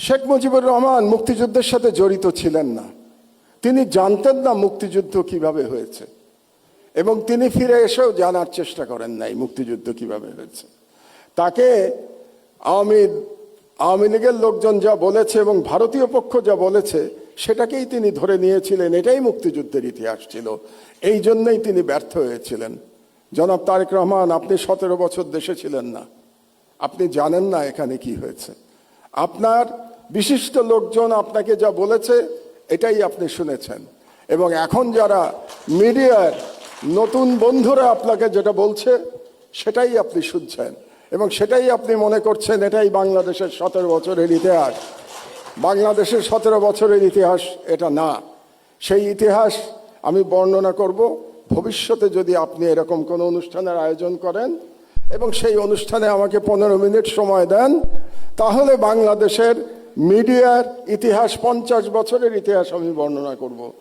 শেখ মুজিবুর রহমান মুক্তিযুদ্ধের সাথে জড়িত ছিলেন না। তিনি জানতেন না মুক্তিযুদ্ধ কিভাবে হয়েছে, এবং তিনি ফিরে এসেও জানার চেষ্টা করেন নাই মুক্তিযুদ্ধ কিভাবে হয়েছে। তাকে আওয়ামী লীগের লোকজন যা বলেছে এবং ভারতীয় পক্ষ যা বলেছে সেটাকেই তিনি ধরে নিয়েছিলেন, এটাই মুক্তিযুদ্ধের ইতিহাস ছিল। এই জন্যই তিনি ব্যর্থ হয়েছিলেন। জনাব তারেক রহমান, আপনি 17 বছর দেশে ছিলেন না, আপনি জানেন না এখানে কি হয়েছে। আপনার বিশিষ্ট লোকজন আপনাকে যা বলেছে এটাই আপনি শুনেছেন, এবং এখন যারা মিডিয়ার নতুন বন্ধুরা আপনাকে যেটা বলছে সেটাই আপনি শুনছেন, এবং সেটাই আপনি মনে করছেন এটাই বাংলাদেশের 17 বছরের ইতিহাস। বাংলাদেশের 17 বছরের ইতিহাস এটা না। সেই ইতিহাস আমি বর্ণনা করব ভবিষ্যতে যদি আপনি এরকম কোনো অনুষ্ঠানের আয়োজন করেন এবং সেই অনুষ্ঠানে আমাকে 15 মিনিট সময় দেন, তাহলে বাংলাদেশের মিডিয়ার ইতিহাস 50 বছরের ইতিহাস আমি বর্ণনা করব।